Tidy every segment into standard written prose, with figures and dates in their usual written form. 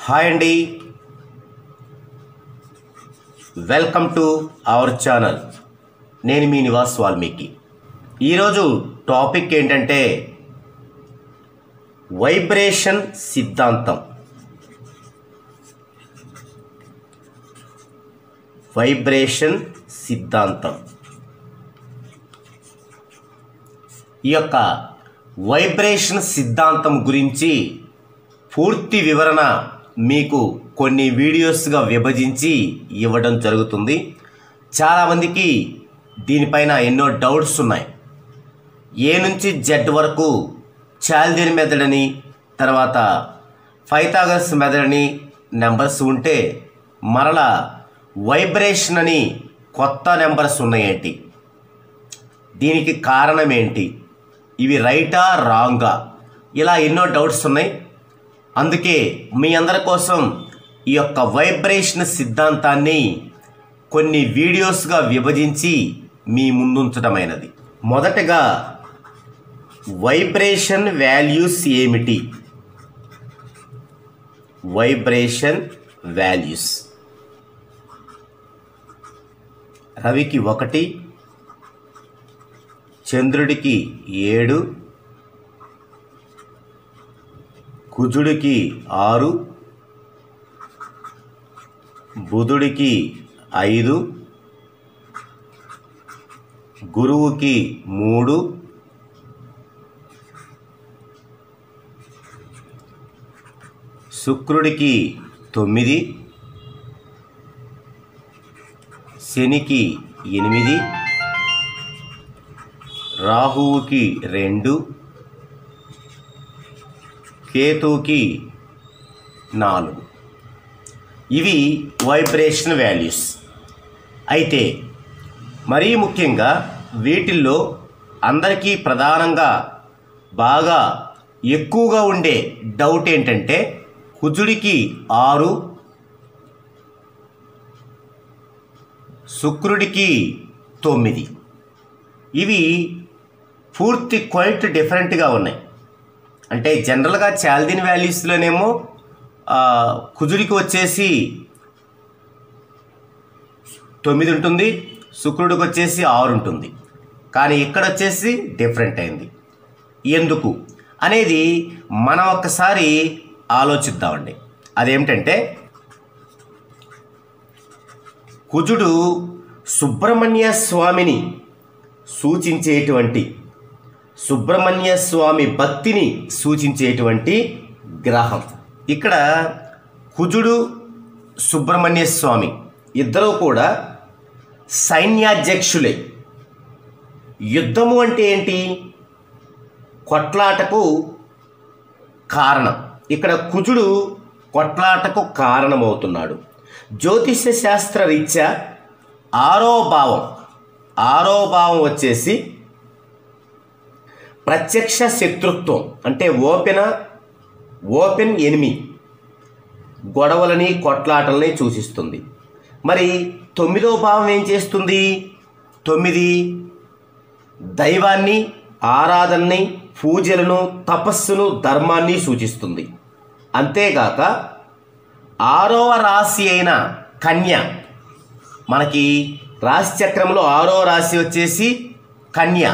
Hi అండి, welcome to our channel. నేను మీ నివాస్ వాల్మీకి. ఈరోజు టాపిక్ ఏంటంటే వైబ్రేషన్ సిద్ధాంతం. వైబ్రేషన్ సిద్ధాంతం. ఈ యొక్క వైబ్రేషన్ సిద్ధాంతం గురించి పూర్తి వివరణ మీకు కొన్ని వీడియోస్గా విభజించి ఇవ్వడం జరుగుతుంది. చాలామందికి దీనిపైన ఎన్నో డౌట్స్ ఉన్నాయి. ఏ నుంచి జెడ్ వరకు చాల్దిన్ మెథడ్ అని, తర్వాత పైథాగరస్ మెథడ్ అని నెంబర్స్ ఉంటే, మరలా వైబ్రేషన్ అని కొత్త నెంబర్స్ ఉన్నాయేంటి, దీనికి కారణం ఏంటి, ఇవి రైటా రాంగా, ఇలా ఎన్నో డౌట్స్ ఉన్నాయి. అందుకే మీ అందరి కోసం ఈ యొక్క వైబ్రేషన్ సిద్ధాంతాన్ని కొన్ని వీడియోస్గా విభజించి మీ ముందుంచడమైనది. మొదటగా వైబ్రేషన్ వాల్యూస్ ఏమిటి? Vibration values. రవికి 1, చంద్రుడికి 7, కుజుడికి 6, బుధుడికి 5, గురువుకి 3, శుక్రుడికి 9, శనికి 8, రాహువుకి 2, కేతువుకి 4. ఇవి వైబ్రేషన్ వాల్యూస్. అయితే మరీ ముఖ్యంగా వీటిల్లో అందరికీ ప్రధానంగా బాగా ఎక్కువగా ఉండే డౌట్ ఏంటంటే, కుజుడికి 6, శుక్రుడికి 9. ఇవి పూర్తి క్వైట్ డిఫరెంట్గా ఉన్నాయి. అంటే జనరల్గా చాల్దిన్ వాల్యూస్లోనేమో కుజుడికి వచ్చేసి 9 ఉంటుంది, శుక్రుడికి వచ్చేసి 6 ఉంటుంది. కానీ ఇక్కడ వచ్చేసి డిఫరెంట్ అయింది. ఎందుకు అనేది మనం ఒక్కసారి ఆలోచిద్దామండి. అదేమిటంటే, కుజుడు సుబ్రహ్మణ్య స్వామిని సూచించేటువంటి, సుబ్రహ్మణ్య స్వామి భక్తిని సూచించేటువంటి గ్రహం. ఇక్కడ కుజుడు సుబ్రహ్మణ్య స్వామి ఇద్దరూ కూడా సైన్యాధ్యక్షులే. యుద్ధము అంటే ఏంటి? కొట్లాటకు కారణం. ఇక్కడ కుజుడు కొట్లాటకు కారణమవుతున్నాడు. జ్యోతిష్య శాస్త్ర రీత్యా 6వ భావం వచ్చేసి ప్రత్యక్ష శత్రుత్వం, అంటే ఓపెన్ ఎనిమి, గొడవలని కొట్లాటలని సూచిస్తుంది. మరి 9వ భావం ఏం చేస్తుంది? 9 దైవాన్ని, ఆరాధనని, పూజలను, తపస్సును, ధర్మాన్ని సూచిస్తుంది. అంతేగాక 6వ రాశి అయిన కన్య, మనకి రాశి చక్రంలో 6వ రాశి వచ్చేసి కన్య.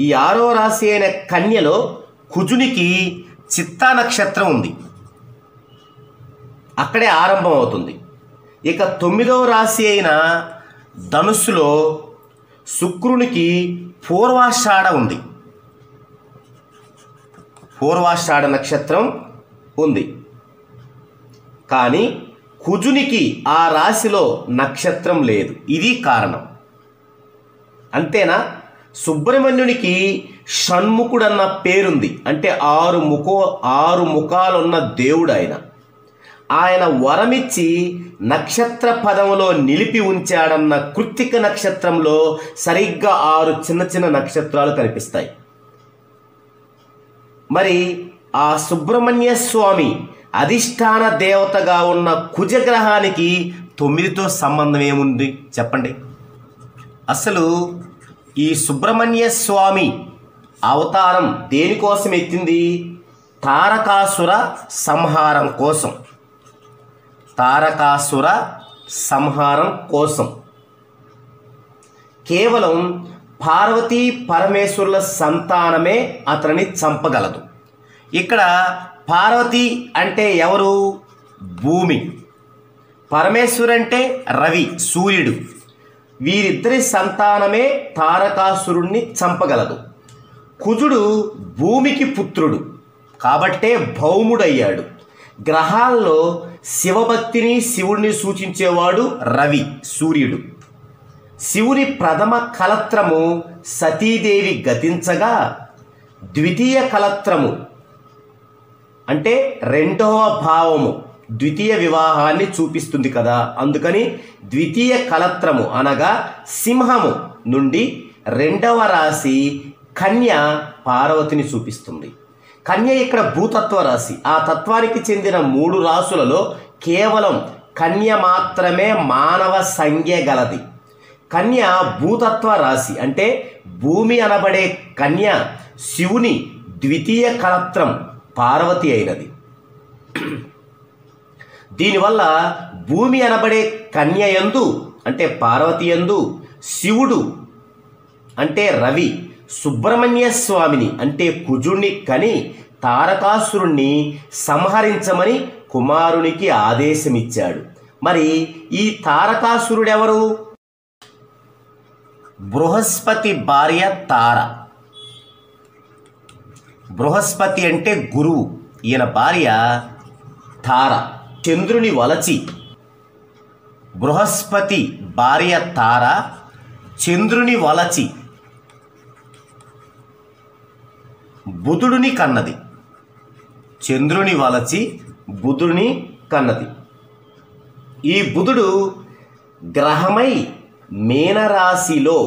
ఈ 6వ రాశి అయిన కన్యలో కుజునికి చిత్తా నక్షత్రం ఉంది, అక్కడే ఆరంభం అవుతుంది. ఇక 9వ రాశి అయిన ధనుస్సులో శుక్రునికి పూర్వాషాఢ ఉంది, పూర్వాషాఢ నక్షత్రం ఉంది. కానీ కుజునికి ఆ రాశిలో నక్షత్రం లేదు. ఇది కారణం. అంతేనా? సుబ్రహ్మణ్యునికి షణ్ముఖుడన్న పేరుంది. అంటే 6 ముఖాలున్న దేవుడు ఆయన వరమిచ్చి నక్షత్ర పదంలో నిలిపి ఉంచాడన్న కృత్తిక నక్షత్రంలో సరిగ్గా 6 చిన్న నక్షత్రాలు కనిపిస్తాయి. మరి ఆ సుబ్రహ్మణ్య స్వామి అధిష్టాన దేవతగా ఉన్న కుజగ్రహానికి 9తో సంబంధం ఏముంది చెప్పండి? అసలు ఈ సుబ్రహ్మణ్య స్వామి అవతారం దేనికోసం ఎత్తింది? తారకాసుర సంహారం కోసం. తారకాసుర సంహారం కోసం. కేవలం పార్వతీ పరమేశ్వరుల సంతానమే అతనిని చంపగలదు. ఇక్కడ పార్వతి అంటే ఎవరు? భూమి. పరమేశ్వరు అంటే రవి, సూర్యుడు. వీరిద్దరి సంతానమే తారకాసురుణ్ణి చంపగలదు. కుజుడు భూమికి పుత్రుడు కాబట్టే భౌముడయ్యాడు. గ్రహాల్లో శివభక్తిని, శివుడిని సూచించేవాడు రవి, సూర్యుడు. శివుని ప్రథమ కలత్రము సతీదేవి గతించగా ద్వితీయ కలత్రము అంటే రెండవ భావము ద్వితీయ వివాహాన్ని చూపిస్తుంది కదా. అందుకని ద్వితీయ కలత్రము అనగా సింహము నుండి రెండవ రాశి కన్య పార్వతిని చూపిస్తుంది. కన్య ఇక్కడ భూతత్వ రాశి. ఆ తత్వానికి చెందిన 3 రాశులలో కేవలం కన్య మాత్రమే మానవ సంజ్ఞ గలది. కన్య భూతత్వ రాశి అంటే భూమి అనబడే కన్య శివుని ద్వితీయ కలత్రం పార్వతి అయినది. దీనివల్ల భూమి అనబడే కన్య యందు అంటే పార్వతి యందు శివుడు అంటే రవి సుబ్రహ్మణ్య స్వామిని అంటే కుజుణ్ణి కని తారకాసురుణ్ణి సంహరించమని కుమారునికి ఆదేశమిచ్చాడు. మరి ఈ తారకాసురుడెవరు? బృహస్పతి భార్య తార. బృహస్పతి అంటే గురువు. ఈయన భార్య తార. చంద్రుని వలచి బృహస్పతి భార్య తార చంద్రుని వలచి బుధుడిని కన్నది. చంద్రుని వలచి బుధుడిని కన్నది. ఈ బుధుడు గ్రహమై మీనరాశిలో,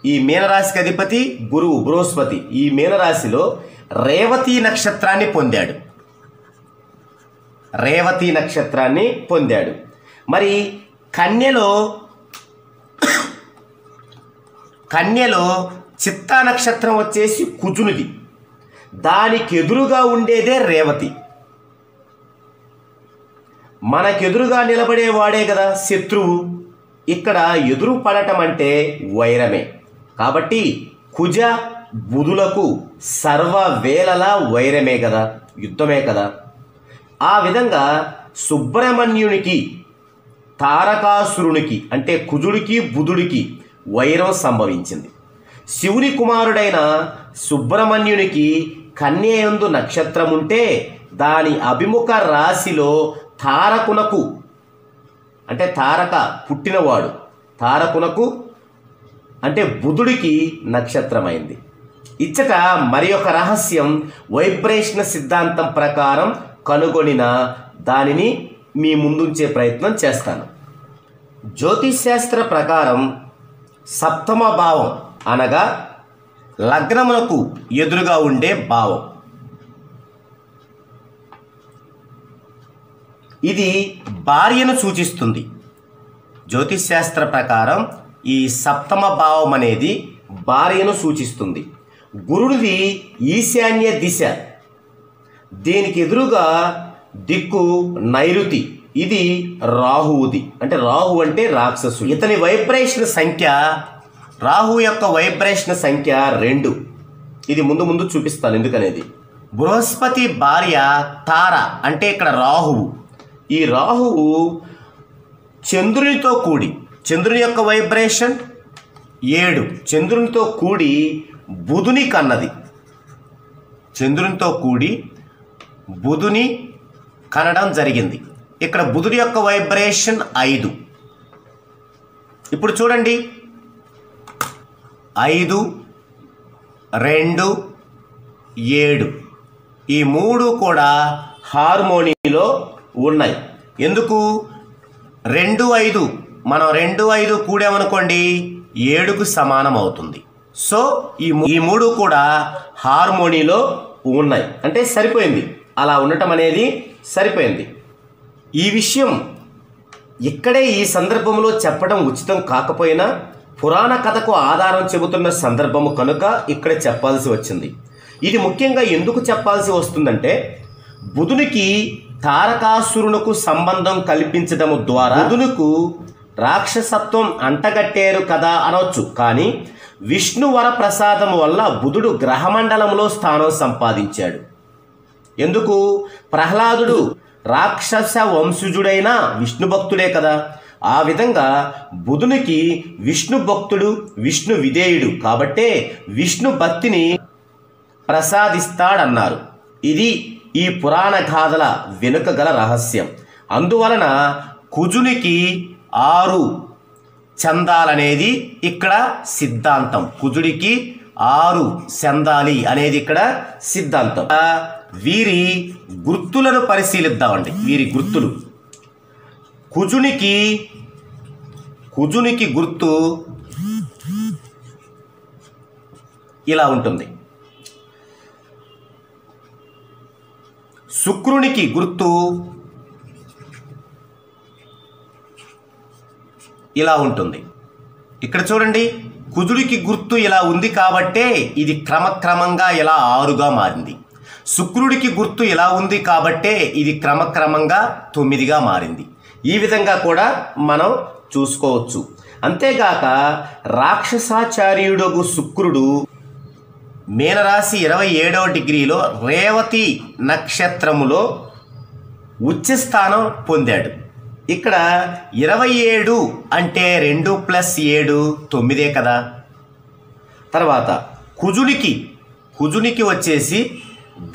ఈ మీనరాశికి అధిపతి గురువు బృహస్పతి, ఈ మీనరాశిలో రేవతి నక్షత్రాన్ని పొందాడు. రేవతి నక్షత్రాన్ని పొందాడు. మరి కన్యలో చిత్తా నక్షత్రం వచ్చేసి కుజునిది. దానికి ఎదురుగా ఉండేదే రేవతి. మనకెదురుగా నిలబడేవాడే కదా శత్రువు. ఇక్కడ ఎదురు పడటం అంటే వైరమే. కాబట్టి కుజ బుధులకు సర్వవేళలా వైరమే కదా, యుద్ధమే కదా. ఆ విధంగా సుబ్రహ్మణ్యునికి తారకాసురునికి అంటే కుజుడికి బుధుడికి వైరం సంభవించింది. శివుని కుమారుడైన సుబ్రహ్మణ్యునికి కన్యయందు నక్షత్రం ఉంటే దాని అభిముఖ రాశిలో తారకునకు అంటే తారక పుట్టినవాడు, తారకునకు అంటే బుధుడికి నక్షత్రమైంది. ఇచ్చట మరి ఒక రహస్యం వైబ్రేషన్ సిద్ధాంతం ప్రకారం కనుగొనిన దానిని మీ ముందుంచే ప్రయత్నం చేస్తాను. జ్యోతిశాస్త్ర ప్రకారం సప్తమ భావం అనగా లగ్నమునకు ఎదురుగా ఉండే భావం. ఇది భార్యను సూచిస్తుంది. జ్యోతిశాస్త్ర ప్రకారం ఈ సప్తమ భావం అనేది భార్యను సూచిస్తుంది. గురుడిది ఈశాన్య దిశ, దీనికి ఎదురుగా దిక్కు నైరుతి. ఇది రాహువుది. అంటే రాహు అంటే రాక్షసు. ఇతని వైబ్రేషన్ సంఖ్య, రాహు యొక్క వైబ్రేషన్ సంఖ్య 2. ఇది ముందు ముందు చూపిస్తాను ఎందుకనేది. బృహస్పతి భార్య తార అంటే ఇక్కడ రాహువు. ఈ రాహువు చంద్రునితో కూడి, చంద్రుని యొక్క వైబ్రేషన్ 7, చంద్రునితో కూడి బుధుని కన్నది. చంద్రునితో కూడి బుధుని కనడం జరిగింది. ఇక్కడ బుధుడి యొక్క వైబ్రేషన్ 5. ఇప్పుడు చూడండి, 5, 2, 7 ఈ 3 కూడా హార్మోనీలో ఉన్నాయి. ఎందుకు? 2, 5 మనం 2, 5 కూడామనుకోండి 7కు సమానం అవుతుంది. సో ఈ 3 కూడా హార్మోనీలో ఉన్నాయి. అంటే సరిపోయింది. అలా ఉండటం అనేది సరిపోయింది. ఈ విషయం ఇక్కడే ఈ సందర్భంలో చెప్పడం ఉచితం కాకపోయినా పురాణ కథకు ఆధారం చెబుతున్న సందర్భము కనుక ఇక్కడ చెప్పాల్సి వచ్చింది. ఇది ముఖ్యంగా ఎందుకు చెప్పాల్సి వస్తుందంటే బుధునికి తారకాసురునకు సంబంధం కల్పించడం ద్వారా బుధునికి రాక్షసత్వం అంటగట్టారు కదా అనవచ్చు. కానీ విష్ణు వర ప్రసాదం వల్ల బుధుడు గ్రహమండలంలో స్థానం సంపాదించాడు. ఎందుకు? ప్రహ్లాదుడు రాక్షస వంశజుడైన విష్ణు భక్తుడే కదా. ఆ విధంగా బుధునికి విష్ణు భక్తుడు, విష్ణు విధేయుడు కాబట్టే విష్ణు భక్తిని ప్రసాదిస్తాడన్నారు. ఇది ఈ పురాణ గాథల వెనుక గల రహస్యం. అందువలన కుజునికి 6 చెందాలనేది ఇక్కడ సిద్ధాంతం. కుజుడికి 6 చెందాలి అనేది ఇక్కడ సిద్ధాంతం. వీరి గుర్తులను పరిశీలిద్దామండి. వీరి గుర్తులు. కుజునికి గుర్తు ఇలా ఉంటుంది. శుక్రునికి గుర్తు ఇలా ఉంటుంది. ఇక్కడ చూడండి, కుజుడికి గుర్తు ఇలా ఉంది కాబట్టే ఇది క్రమక్రమంగా ఇలా 6గా మారింది. శుక్రుడికి గుర్తు ఇలా ఉంది కాబట్టే ఇది క్రమక్రమంగా 9గా మారింది. ఈ విధంగా కూడా మనం చూసుకోవచ్చు. అంతేగాక రాక్షసాచార్యుడు శుక్రుడు మీనరాశి 27వ డిగ్రీలో రేవతి నక్షత్రములో ఉచ్చస్థానం పొందాడు. ఇక్కడ 27 అంటే 2 + 7 9 కదా. తర్వాత కుజునికి వచ్చేసి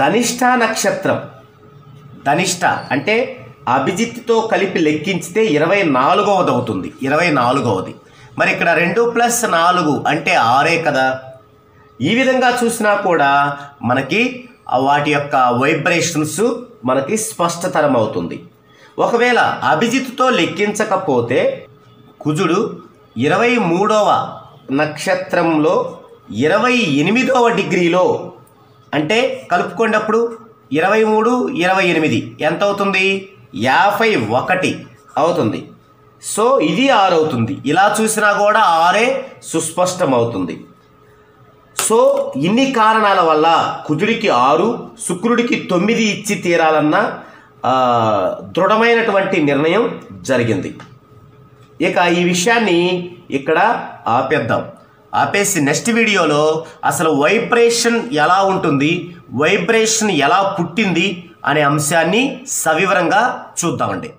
ధనిష్ట నక్షత్రం. ధనిష్ట అంటే అభిజిత్తో కలిపి లెక్కించితే 24వది అవుతుంది. 24వది. మరి ఇక్కడ 2 + 4 అంటే 6 కదా. ఈ విధంగా చూసినా కూడా మనకి వాటి యొక్క వైబ్రేషన్స్ మనకి స్పష్టతరం అవుతుంది. ఒకవేళ అభిజిత్తో లెక్కించకపోతే కుజుడు 23వ నక్షత్రంలో 28వ డిగ్రీలో అంటే కలుపుకున్నప్పుడు 23, 28 ఎంత అవుతుంది? 51 అవుతుంది. సో ఇది 6 అవుతుంది. ఇలా చూసినా కూడా 6 సుస్పష్టం అవుతుంది. సో ఇన్ని కారణాల వల్ల కుజుడికి 6, శుక్రుడికి 9 ఇచ్చి తీరాలన్న దృఢమైనటువంటి నిర్ణయం జరిగింది. ఇక ఈ విషయాన్ని ఇక్కడ ఆపేసి నెక్స్ట్ వీడియోలో అసలు వైబ్రేషన్ ఎలా ఉంటుంది, వైబ్రేషన్ ఎలా పుట్టింది అనే అంశాన్ని సవివరంగా చూద్దామండి.